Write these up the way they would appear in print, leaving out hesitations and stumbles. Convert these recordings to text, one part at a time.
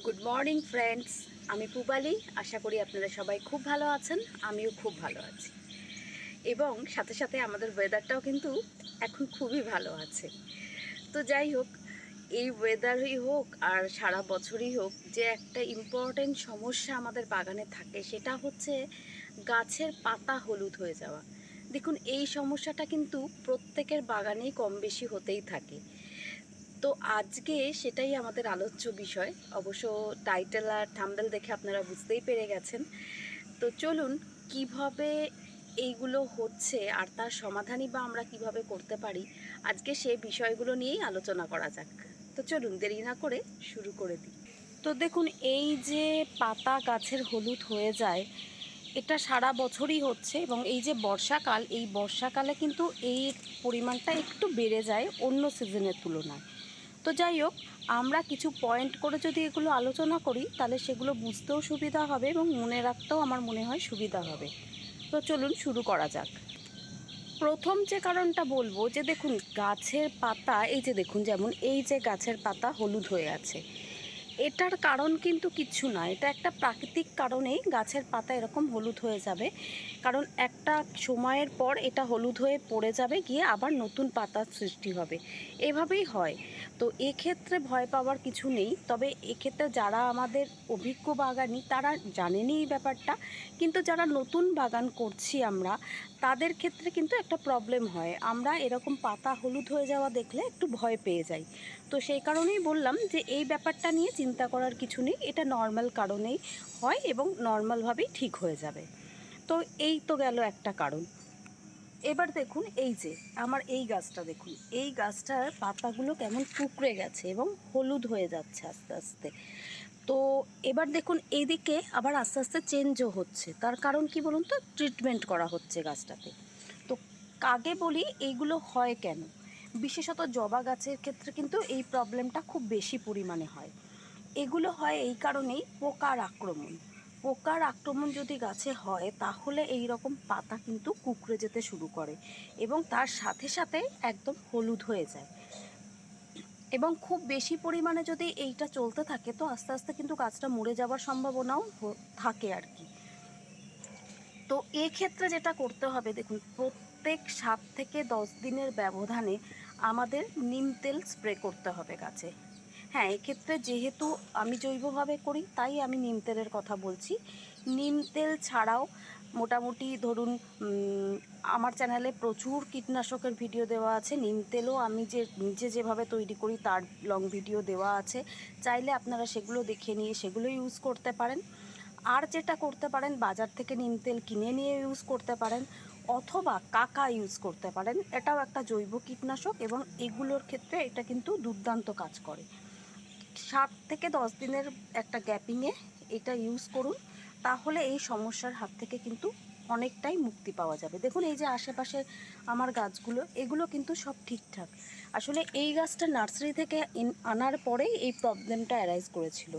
Good morning friends, আমি পুবালি। আশা করি আপনারা সবাই খুব ভালো আছেন, আমিও খুব ভালো আছি। এবং সাথে সাথে আমাদের ওয়েদারটাও কিন্তু এখন খুবই ভালো আছে। তো যাই হোক, এই ওয়েদারই হোক আর সারা বছরই হোক, যে একটা ইম্পর্টেন্ট সমস্যা আমাদের বাগানে থাকে সেটা হচ্ছে গাছের পাতা হলুদ হয়ে যাওয়া। দেখুন, এই সমস্যাটা কিন্তু প্রত্যেকের বাগানেই কম বেশি হতেই থাকে। তো আজকে সেটাই আমাদের আলোচ্য বিষয়। অবশ্য টাইটেল আর থাম্বনেল দেখে আপনারা বুঝতেই পেরে গেছেন। তো চলুন, কিভাবে এইগুলো হচ্ছে আর তার সমাধানই বা আমরা কিভাবে করতে পারি, আজকে সেই বিষয়গুলো নিয়েই আলোচনা করা যাক। তো চলুন, দেরি না করে শুরু করে দিই। তো দেখুন, এই যে পাতা গাছের হলুদ হয়ে যায়, এটা সারা বছরই হচ্ছে। এবং এই যে বর্ষাকাল, এই বর্ষাকালে কিন্তু এই পরিমাণটা একটু বেড়ে যায় অন্য সিজনের তুলনায়। তো যাই হোক, আমরা কিছু পয়েন্ট করে যদি এগুলো আলোচনা করি তাহলে সেগুলো বুঝতেও সুবিধা হবে এবং মনে রাখতেও আমার মনে হয় সুবিধা হবে। তো চলুন শুরু করা যাক। প্রথম যে কারণটা বলবো, যে দেখুন গাছের পাতা, এই যে দেখুন, যেমন এই যে গাছের পাতা হলুদ হয়ে আছে, এটার কারণ কিন্তু কিচ্ছু না। এটা একটা প্রাকৃতিক কারণেই গাছের পাতা এরকম হলুদ হয়ে যাবে। কারণ একটা সময়ের পর এটা হলুদ হয়ে পড়ে যাবে, গিয়ে আবার নতুন পাতার সৃষ্টি হবে, এভাবেই হয়। তো এক্ষেত্রে ভয় পাওয়ার কিছু নেই। তবে এক্ষেত্রে যারা আমাদের অভিজ্ঞ বাগানি তারা জানেনই এই ব্যাপারটা, কিন্তু যারা নতুন বাগান করছি আমরা, তাদের ক্ষেত্রে কিন্তু একটা প্রবলেম হয়। আমরা এরকম পাতা হলুদ হয়ে যাওয়া দেখলে একটু ভয় পেয়ে যাই। তো সেই কারণেই বললাম যে এই ব্যাপারটা নিয়ে চিন্তা করার কিছু নেই, এটা নর্মাল কারণেই হয় এবং নর্মালভাবেই ঠিক হয়ে যাবে। তো এই তো গেল একটা কারণ। এবার দেখুন, এই যে আমার এই গাছটা দেখুন, এই গাছটার পাতাগুলো কেমন কুঁকড়ে গেছে এবং হলুদ হয়ে যাচ্ছে আস্তে আস্তে। তো এবার দেখুন, এইদিকে আবার আস্তে আস্তে চেঞ্জও হচ্ছে। তার কারণ কি বলুন তো, ট্রিটমেন্ট করা হচ্ছে গাছটাতে। তো আগে বলি এইগুলো হয় কেন। বিশেষত জবা গাছের ক্ষেত্রে কিন্তু এই প্রবলেমটা খুব বেশি পরিমাণে হয়। এগুলো হয় এই কারণেই, পোকার আক্রমণ। পোকার আক্রমণ যদি গাছে হয় তাহলে এই রকম পাতা কিন্তু কুঁকড়ে যেতে শুরু করে এবং তার সাথে সাথে একদম হলুদ হয়ে যায়। এবং খুব বেশি পরিমাণে যদি এইটা চলতে থাকে তো আস্তে আস্তে কিন্তু গাছটা মরে যাওয়ার সম্ভাবনাও থাকে আর কি। তো এক্ষেত্রে যেটা করতে হবে, দেখুন, প্রত্যেক 7 থেকে 10 দিনের ব্যবধানে আমাদের নিম তেল স্প্রে করতে হবে গাছে। হ্যাঁ, এক্ষেত্রে যেহেতু আমি জৈবভাবে করি তাই আমি নিম তেলের কথা বলছি। নিম তেল ছাড়াও মোটামুটি ধরুন, আমার চ্যানেলে প্রচুর কীটনাশকের ভিডিও দেওয়া আছে। নিম তেলও আমি যে নিজে যেভাবে তৈরি করি তার লং ভিডিও দেওয়া আছে। চাইলে আপনারা সেগুলো দেখে নিয়ে সেগুলো ইউজ করতে পারেন। আর যেটা করতে পারেন, বাজার থেকে নিম তেল কিনে নিয়ে ইউজ করতে পারেন, অথবা কাকা ইউজ করতে পারেন। এটাও একটা জৈব কীটনাশক এবং এগুলোর ক্ষেত্রে এটা কিন্তু দুর্দান্ত কাজ করে। 7 থেকে 10 দিনের একটা গ্যাপিংয়ে এটা ইউজ করুন, তাহলে এই সমস্যার হাত থেকে কিন্তু অনেকটাই মুক্তি পাওয়া যাবে। দেখুন, এই যে আশেপাশে আমার গাছগুলো, এগুলো কিন্তু সব ঠিকঠাক। আসলে এই গাছটা নার্সারি থেকে আনার পরেই এই প্রবলেমটা অ্যারাইজ করেছিল।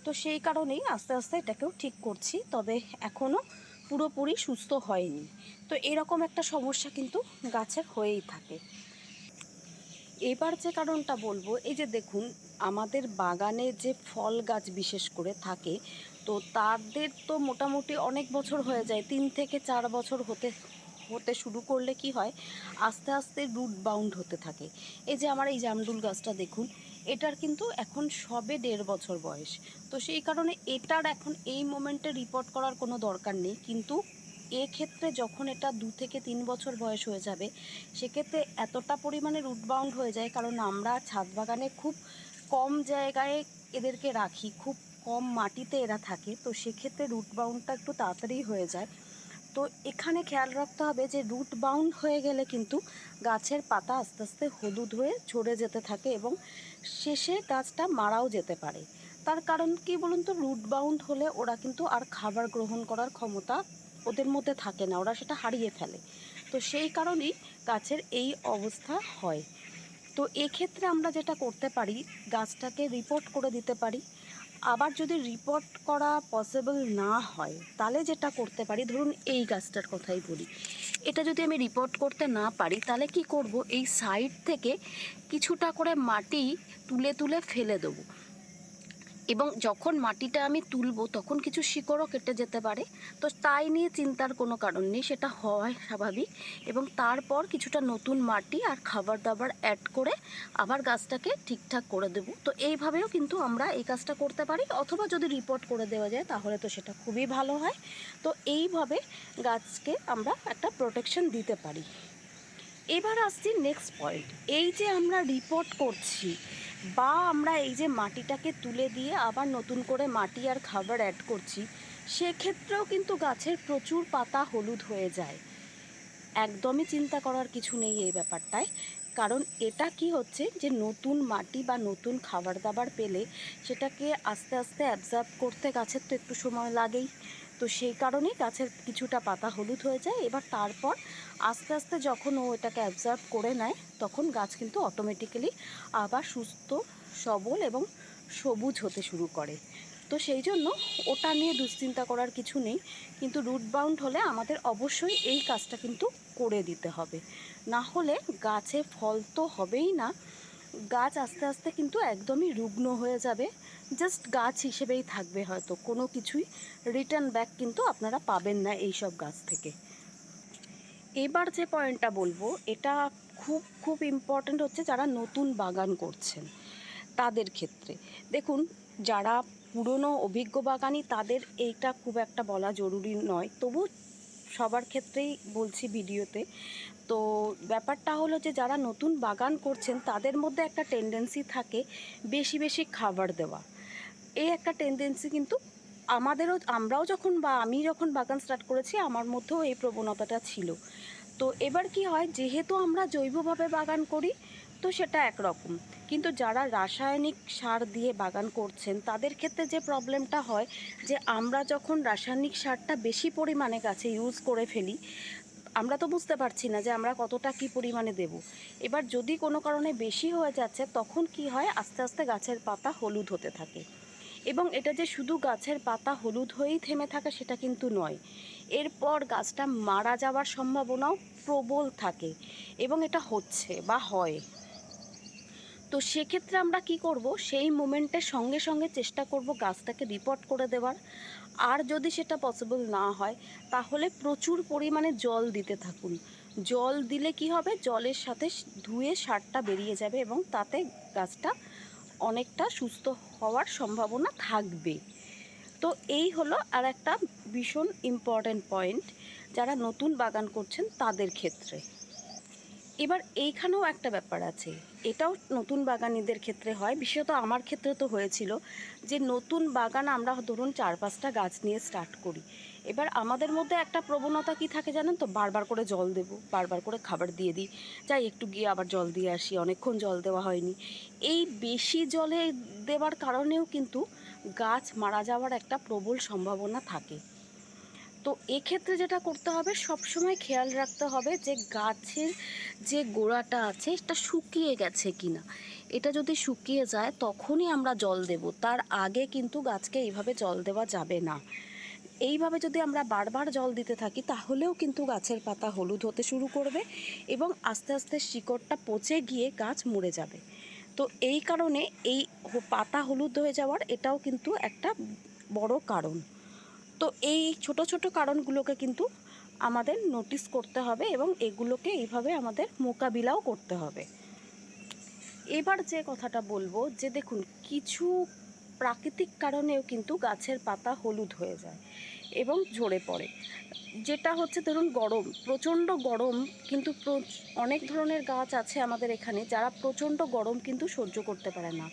তো সেই কারণেই আস্তে আস্তে এটাকেও ঠিক করছি, তবে এখনও পুরোপুরি সুস্থ হয়নি। তো এরকম একটা সমস্যা কিন্তু গাছের হয়েই থাকে। এবার যে কারণটা বলবো, এই যে দেখুন, আমাদের বাগানে যে ফল গাছ বিশেষ করে থাকে, তো তাদের তো মোটামুটি অনেক বছর হয়ে যায়, 3 থেকে 4 বছর হতে হতে শুরু করলে কি হয়, আস্তে আস্তে রুট বাউন্ড হতে থাকে। এই যে আমার এই জামরুল গাছটা দেখুন, এটার কিন্তু এখন সবে 1.5 বছর বয়স। তো সেই কারণে এটার এখন এই মোমেন্টে রিপোর্ট করার কোনো দরকার নেই, কিন্তু এক্ষেত্রে যখন এটা 2 থেকে 3 বছর বয়স হয়ে যাবে, সেক্ষেত্রে এতটা পরিমাণে রুট বাউন্ড হয়ে যায়, কারণ আমরা ছাদ বাগানে খুব কম জায়গায় এদেরকে রাখি, খুব কম মাটিতে এরা থাকে। তো সেক্ষেত্রে রুট বাউন্ডটা একটু তাড়াতাড়ি হয়ে যায়। তো এখানে খেয়াল রাখতে হবে যে রুট বাউন্ড হয়ে গেলে কিন্তু গাছের পাতা আস্তে আস্তে হলুদ হয়ে ঝরে যেতে থাকে এবং শেষে গাছটা মারাও যেতে পারে। তার কারণ কি বলুন তো, রুট বাউন্ড হলে ওরা কিন্তু আর খাবার গ্রহণ করার ক্ষমতা ওদের মধ্যে থাকে না, ওরা সেটা হারিয়ে ফেলে। তো সেই কারণেই গাছের এই অবস্থা হয়। তো এক্ষেত্রে আমরা যেটা করতে পারি, গাছটাকে রিপোর্ট করে দিতে পারি। আবার যদি রিপোর্ট করা পসিবল না হয়, তাহলে যেটা করতে পারি, ধরুন এই গাছটার কথাই বলি, এটা যদি আমি রিপোর্ট করতে না পারি তাহলে কি করব, এই সাইড থেকে কিছুটা করে মাটি তুলে তুলে ফেলে দেবো। এবং যখন মাটিটা আমি তুলবো তখন কিছু শিকড়ও কেটে যেতে পারে, তো তাই নিয়ে চিন্তার কোনো কারণ নেই, সেটা হয় স্বাভাবিক। এবং তারপর কিছুটা নতুন মাটি আর খাবার দাবার অ্যাড করে আবার গাছটাকে ঠিকঠাক করে দেবো। তো এইভাবেও কিন্তু আমরা এই কাজটা করতে পারি, অথবা যদি রিপোর্ট করে দেওয়া যায় তাহলে তো সেটা খুবই ভালো হয়। তো এইভাবে গাছকে আমরা একটা প্রোটেকশন দিতে পারি। এবার আসছি নেক্সট পয়েন্ট। এই যে আমরা রিপোর্ট করছি বা আমরা এই যে মাটিটাকে তুলে দিয়ে আবার নতুন করে মাটি আর খাবার অ্যাড করছি, সেক্ষেত্রেও কিন্তু গাছের প্রচুর পাতা হলুদ হয়ে যায়। একদমই চিন্তা করার কিছু নেই এই ব্যাপারটায়, কারণ এটা কি হচ্ছে যে নতুন মাটি বা নতুন খাবার দাবার পেলে সেটাকে আস্তে আস্তে অ্যাবজর্ব করতে গাছের তো একটু সময় লাগেই। তো সেই কারণেই গাছের কিছুটা পাতা হলুদ হয়ে যায়। এবার তারপর আস্তে আস্তে যখন ও এটাকে অ্যাবজর্ব করে নেয় তখন গাছ কিন্তু অটোমেটিক্যালি আবার সুস্থ সবল এবং সবুজ হতে শুরু করে। তো সেই জন্য ওটা নিয়ে দুশ্চিন্তা করার কিছু নেই, কিন্তু রুট বাউন্ড হলে আমাদের অবশ্যই এই কাজটা কিন্তু করে দিতে হবে, না হলে গাছে ফল তো হবেই না, গাছ আস্তে আস্তে কিন্তু একদমই রুগ্ন হয়ে যাবে, জাস্ট গাছ হিসেবেই থাকবে, হয়তো কোনো কিছুই রিটার্ন ব্যাক কিন্তু আপনারা পাবেন না এই সব গাছ থেকে। এবার যে পয়েন্টটা বলবো এটা খুব খুব ইম্পর্ট্যান্ট হচ্ছে যারা নতুন বাগান করছেন তাদের ক্ষেত্রে। দেখুন, যারা পুরনো অভিজ্ঞ বাগানি তাদের এইটা খুব একটা বলা জরুরি নয়, তবু সবার ক্ষেত্রেই বলছি ভিডিওতে। তো ব্যাপারটা হলো যে যারা নতুন বাগান করছেন তাদের মধ্যে একটা টেন্ডেন্সি থাকে বেশি বেশি খাবার দেওয়া। এই একটা টেন্ডেন্সি কিন্তু আমরাও যখন বা আমি যখন বাগান স্টার্ট করেছি আমার মধ্যেও এই প্রবণতাটা ছিল। তো এবার কি হয়, যেহেতু আমরা জৈবভাবে বাগান করি তো সেটা একরকম, কিন্তু যারা রাসায়নিক সার দিয়ে বাগান করছেন তাদের ক্ষেত্রে যে প্রবলেমটা হয় যে আমরা যখন রাসায়নিক সারটা বেশি পরিমাণে গাছে ইউজ করে ফেলি, আমরা তো বুঝতে পারছি না যে আমরা কতটা কী পরিমাণে দেব। এবার যদি কোনো কারণে বেশি হয়ে যাচ্ছে তখন কি হয়, আস্তে আস্তে গাছের পাতা হলুদ হতে থাকে। এবং এটা যে শুধু গাছের পাতা হলুদ হয়েই থেমে থাকে সেটা কিন্তু নয়, এরপর গাছটা মারা যাওয়ার সম্ভাবনাও প্রবল থাকে, এবং এটা হচ্ছে বা হয়। তো সেক্ষেত্রে আমরা কি করব, সেই মোমেন্টের সঙ্গে সঙ্গে চেষ্টা করব গাছটাকে রিপোর্ট করে দেওয়ার। আর যদি সেটা পসিবল না হয় তাহলে প্রচুর পরিমাণে জল দিতে থাকুন। জল দিলে কি হবে, জলের সাথে ধুয়ে সারটা বেরিয়ে যাবে এবং তাতে গাছটা অনেকটা সুস্থ হওয়ার সম্ভাবনা থাকবে। তো এই হলো আর একটা ভীষণ ইম্পর্ট্যান্ট পয়েন্ট যারা নতুন বাগান করছেন তাদের ক্ষেত্রে। এবার এইখানেও একটা ব্যাপার আছে, এটাও নতুন বাগানিদের ক্ষেত্রে হয়, বিশেষত আমার ক্ষেত্রে তো হয়েছিল যে নতুন বাগান আমরা ধরুন 4-5টা গাছ নিয়ে স্টার্ট করি। এবার আমাদের মধ্যে একটা প্রবণতা কি থাকে জানেন তো, বারবার করে জল দেবো, বারবার করে খাবার দিয়ে দিই, যাই একটু গিয়ে আবার জল দিয়ে আসি, অনেকক্ষণ জল দেওয়া হয়নি। এই বেশি জলে দেওয়ার কারণেও কিন্তু গাছ মারা যাওয়ার একটা প্রবল সম্ভাবনা থাকে। তো এক্ষেত্রে যেটা করতে হবে, সবসময় খেয়াল রাখতে হবে যে গাছের যে গোড়াটা আছে এটা শুকিয়ে গেছে কিনা। এটা যদি শুকিয়ে যায় তখনই আমরা জল দেব, তার আগে কিন্তু গাছকে এইভাবে জল দেওয়া যাবে না। এইভাবে যদি আমরা বারবার জল দিতে থাকি তাহলেও কিন্তু গাছের পাতা হলুদ হতে শুরু করবে এবং আস্তে আস্তে শিকড়টা পচে গিয়ে গাছ মরে যাবে। তো এই কারণে এই পাতা হলুদ হয়ে যাওয়ার এটাও কিন্তু একটা বড় কারণ। তো এই ছোট ছোট কারণগুলোকে কিন্তু আমাদের নোটিস করতে হবে এবং এগুলোকে এইভাবে আমাদের মোকাবিলাও করতে হবে। এবার যে কথাটা বলবো যে দেখুন, কিছু প্রাকৃতিক কারণেও কিন্তু গাছের পাতা হলুদ হয়ে যায় এবং ঝরে পড়ে। যেটা হচ্ছে ধরুন গরম, প্রচণ্ড গরম, কিন্তু অনেক ধরনের গাছ আছে আমাদের এখানে যারা প্রচণ্ড গরম কিন্তু সহ্য করতে পারে না।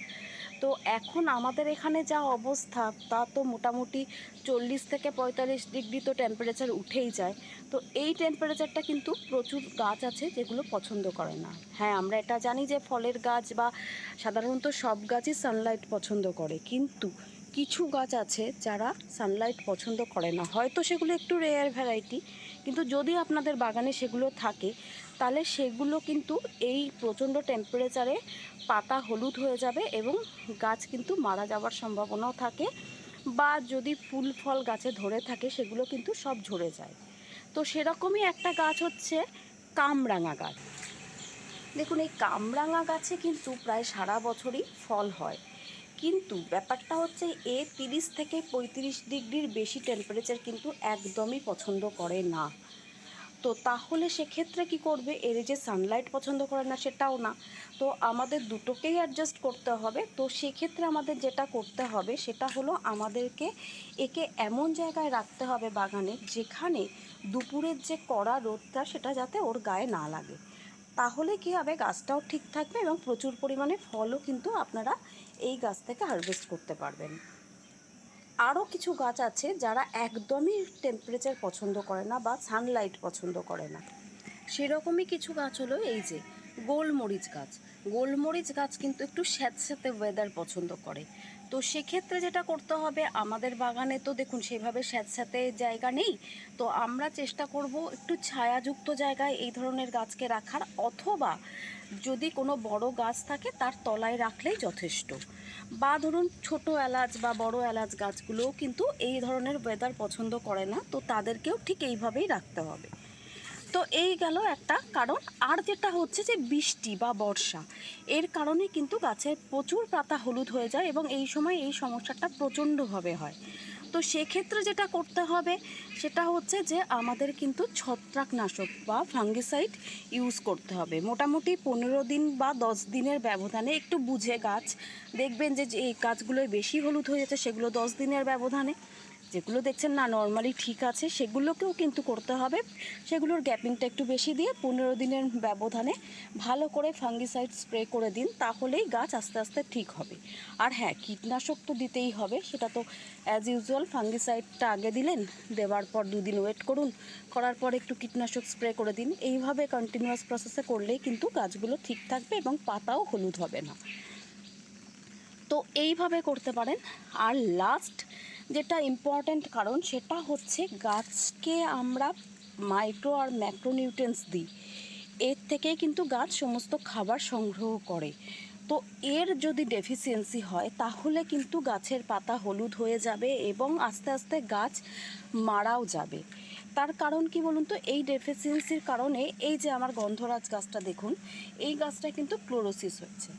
তো এখন আমাদের এখানে যা অবস্থা তা তো মোটামুটি 40 থেকে 45 ডিগ্রি তো টেম্পারেচার উঠেই যায়। তো এই টেম্পারেচারটা কিন্তু প্রচুর গাছ আছে যেগুলো পছন্দ করে না। হ্যাঁ, আমরা এটা জানি যে ফলের গাছ বা সাধারণত সব গাছই সানলাইট পছন্দ করে, কিন্তু কিছু গাছ আছে যারা সানলাইট পছন্দ করে না, হয়তো সেগুলো একটু রেয়ার ভ্যারাইটি, কিন্তু যদি আপনাদের বাগানে সেগুলো থাকে তাহলে সেগুলো কিন্তু এই প্রচণ্ড টেম্পারেচারে পাতা হলুদ হয়ে যাবে এবং গাছ কিন্তু মারা যাওয়ার সম্ভাবনাও থাকে, বা যদি ফুল ফল গাছে ধরে থাকে সেগুলো কিন্তু সব ঝরে যায়। তো সেরকমই একটা গাছ হচ্ছে কামরাঙা গাছ। দেখুন, এই কামরাঙা গাছে কিন্তু প্রায় সারা বছরই ফল হয় কিন্তু ব্যাপারটা হচ্ছে 30 থেকে 35 ডিগ্রির বেশি টেম্পারেচার কিন্তু একদমই পছন্দ করে না। তো তাহলে সেক্ষেত্রে কি করবে, এর যে সানলাইট পছন্দ করে না সেটাও না, তো আমাদের দুটোকেই অ্যাডজাস্ট করতে হবে। তো সেক্ষেত্রে আমাদের যেটা করতে হবে সেটা হলো আমাদেরকে একে এমন জায়গায় রাখতে হবে বাগানে যেখানে দুপুরের যে কড়া রোদটা সেটা যাতে ওর গায়ে না লাগে। তাহলে কি হবে, গাছটাও ঠিক থাকবে এবং প্রচুর পরিমাণে ফলও কিন্তু আপনারা এই গাছ থেকে হারভেস্ট করতে পারবেন। আরও কিছু গাছ আছে যারা একদমই টেম্পারেচার পছন্দ করে না বা সানলাইট পছন্দ করে না। সেরকমই কিছু গাছ হলো এই যে গোলমরিচ গাছ। গোলমরিচ গাছ কিন্তু একটু স্যাঁতস্যাঁতে ওয়েদার পছন্দ করে। তো সেক্ষেত্রে যেটা করতে হবে, আমাদের বাগানে তো দেখুন সেভাবে স্যাঁতস্যাঁতে জায়গা নেই, তো আমরা চেষ্টা করব একটু ছায়াযুক্ত জায়গায় এই ধরনের গাছকে রাখার, অথবা যদি কোনো বড় গাছ থাকে তার তলায় রাখলেই যথেষ্ট। বা ধরুন ছোট এলাচ বা বড় এলাচ গাছগুলোও কিন্তু এই ধরনের ওয়েদার পছন্দ করে না, তো তাদেরকেও ঠিক এইভাবেই রাখতে হবে। তো এই গেল একটা কারণ। আর যেটা হচ্ছে যে বৃষ্টি বা বর্ষা, এর কারণে কিন্তু গাছের প্রচুর পাতা হলুদ হয়ে যায় এবং এই সময় এই সমস্যাটা প্রচণ্ডভাবে হয়। তো সেক্ষেত্রে যেটা করতে হবে সেটা হচ্ছে যে আমাদের কিন্তু ছত্রাকনাশক বা ফাঙ্গিসাইড ইউজ করতে হবে। মোটামুটি 15 দিন বা 10 দিনের ব্যবধানে, একটু বুঝে গাছ দেখবেন যে এই গাছগুলোয় বেশি হলুদ হয়ে যাচ্ছে সেগুলো 10 দিনের ব্যবধানে, যেগুলো দেখছেন না নর্মালি ঠিক আছে সেগুলোকেও কিন্তু করতে হবে। সেগুলোর গ্যাপিংটা একটু বেশি দিয়ে 15 দিনের ব্যবধানে ভালো করে ফাঙ্গিসাইড স্প্রে করে দিন, তাহলেই গাছ আস্তে আস্তে ঠিক হবে। আর হ্যাঁ, কীটনাশক তো দিতেই হবে, সেটা তো অ্যাজ ইউজুয়াল। ফাঙ্গিসাইডটা আগে দিলেন, দেওয়ার পর 2 দিন ওয়েট করুন, করার পর একটু কীটনাশক স্প্রে করে দিন। এইভাবে কন্টিনিউয়াস প্রসেসে করলেই কিন্তু গাছগুলো ঠিক থাকবে এবং পাতাও হলুদ হবে না। তো এইভাবে করতে পারেন। আর লাস্ট যেটা ইম্পর্ট্যান্ট কারণ সেটা হচ্ছে গাছকে আমরা মাইক্রো আর ম্যাক্রোনিউট্রিয়েন্টস দিই, এর থেকেই কিন্তু গাছ সমস্ত খাবার সংগ্রহ করে। তো এর যদি ডেফিসিয়েন্সি হয় তাহলে কিন্তু গাছের পাতা হলুদ হয়ে যাবে এবং আস্তে আস্তে গাছ মারাও যাবে। তার কারণ কি বলুন তো, এই ডেফিসিয়েন্সির কারণে এই যে আমার গন্ধরাজ গাছটা দেখুন, এই গাছটা কিন্তু ক্লোরোসিস হচ্ছে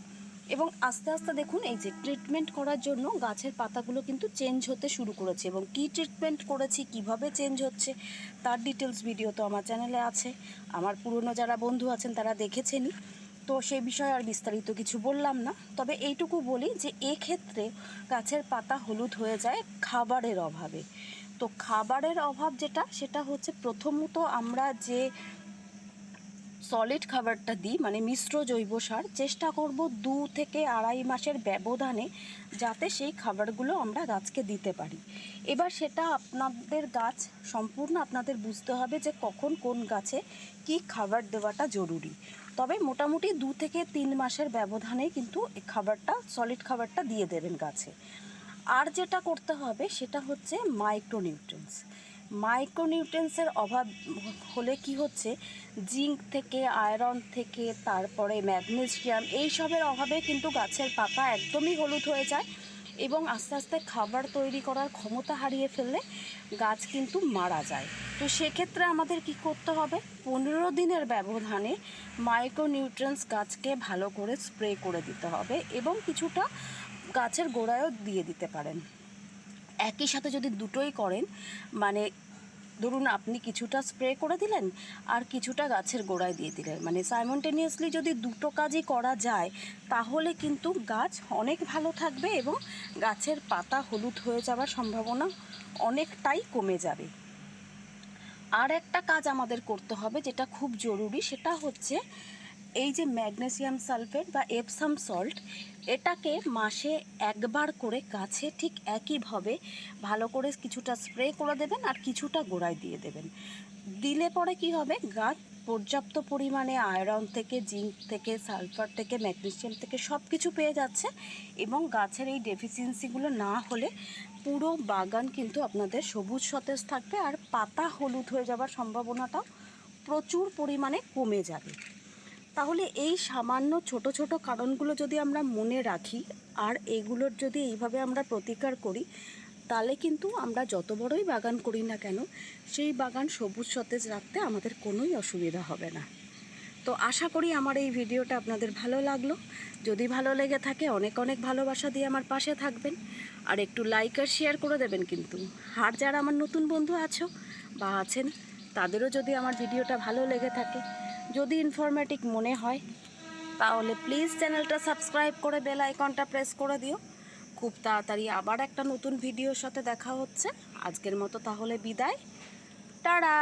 এবং আস্তে আস্তে দেখুন এই যে ট্রিটমেন্ট করার জন্য গাছের পাতাগুলো কিন্তু চেঞ্জ হতে শুরু করেছে। এবং কী ট্রিটমেন্ট করেছি, কিভাবে চেঞ্জ হচ্ছে, তার ডিটেলস ভিডিও তো আমার চ্যানেলে আছে, আমার পুরনো যারা বন্ধু আছেন তারা দেখেছেনই। তো সেই বিষয়ে আর বিস্তারিত কিছু বললাম না, তবে এইটুকু বলি যে এক্ষেত্রে গাছের পাতা হলুদ হয়ে যায় খাবারের অভাবে। তো খাবারের অভাব যেটা, সেটা হচ্ছে প্রথমত আমরা যে সলিড খাবারটা দিই মানে মিশ্র জৈব সার, চেষ্টা করব 2 থেকে 2.5 মাসের ব্যবধানে যাতে সেই খাবারগুলো আমরা গাছকে দিতে পারি। এবার সেটা আপনাদের গাছ সম্পূর্ণ আপনাদের বুঝতে হবে যে কখন কোন গাছে কি খাবার দেওয়াটা জরুরি। তবে মোটামুটি 2 থেকে 3 মাসের ব্যবধানে কিন্তু এই খাবারটা, সলিড খাবারটা দিয়ে দেবেন গাছে। আর যেটা করতে হবে সেটা হচ্ছে মাইক্রোনিউট্রিয়েন্টস। মাইক্রোনিউট্রিয়েন্টসের অভাব হলে কি হচ্ছে, জিঙ্ক থেকে, আয়রন থেকে, তারপরে ম্যাগনেসিয়াম, এইসবের অভাবে কিন্তু গাছের পাতা একদমই হলুদ হয়ে যায় এবং আস্তে আস্তে খাবার তৈরি করার ক্ষমতা হারিয়ে ফেললে গাছ কিন্তু মারা যায়। তো সেক্ষেত্রে আমাদের কি করতে হবে, 15 দিনের ব্যবধানে মাইক্রোনিউট্রিয়েন্টস গাছকে ভালো করে স্প্রে করে দিতে হবে এবং কিছুটা গাছের গোড়ায়ও দিয়ে দিতে পারেন। একই সাথে যদি দুটোই করেন, মানে ধরুন আপনি কিছুটা স্প্রে করে দিলেন আর কিছুটা গাছের গোড়ায় দিয়ে দিলেন, মানে সাইমনটেনিয়াসলি যদি দুটো কাজই করা যায় তাহলে কিন্তু গাছ অনেক ভালো থাকবে এবং গাছের পাতা হলুদ হয়ে যাওয়ার সম্ভাবনা অনেকটাই কমে যাবে। আর একটা কাজ আমাদের করতে হবে যেটা খুব জরুরি, সেটা হচ্ছে এই যে ম্যাগনেসিয়াম সালফেট বা এপসাম সল্ট, এটাকে মাসে একবার করে গাছে ঠিক একইভাবে ভালো করে কিছুটা স্প্রে করে দেবেন আর কিছুটা গোড়ায় দিয়ে দেবেন। দিলে পরে কি হবে, গাছ পর্যাপ্ত পরিমাণে আয়রন থেকে, জিঙ্ক থেকে, সালফার থেকে, ম্যাগনেসিয়াম থেকে সব কিছু পেয়ে যাচ্ছে এবং গাছের এই ডেফিসিয়েন্সিগুলো না হলে পুরো বাগান কিন্তু আপনাদের সবুজ সতেজ থাকবে আর পাতা হলুদ হয়ে যাওয়ার সম্ভাবনাটাও প্রচুর পরিমাণে কমে যাবে। তাহলে এই সামান্য ছোট ছোট কারণগুলো যদি আমরা মনে রাখি আর এগুলোর যদি এইভাবে আমরা প্রতিকার করি, তাহলে কিন্তু আমরা যত বড়ই বাগান করি না কেন সেই বাগান সবুজ সতেজ রাখতে আমাদের কোনোই অসুবিধা হবে না। তো আশা করি আমার এই ভিডিওটা আপনাদের ভালো লাগলো। যদি ভালো লেগে থাকে অনেক অনেক ভালোবাসা দিয়ে আমার পাশে থাকবেন, আর একটু লাইক আর শেয়ার করে দেবেন কিন্তু। আর যারা আমার নতুন বন্ধু আছো বা আছেন, তাদেরও যদি আমার ভিডিওটা ভালো লেগে থাকে, যদি ইনফরমেটিভ মনে হয়, তাহলে প্লিজ চ্যানেলটা সাবস্ক্রাইব করে বেল আইকনটা প্রেস করে দিও। খুব তাড়াতাড়ি আবার একটা নতুন ভিডিওর সাথে দেখা হচ্ছে। আজকের মতো তাহলে বিদায়, টাটা।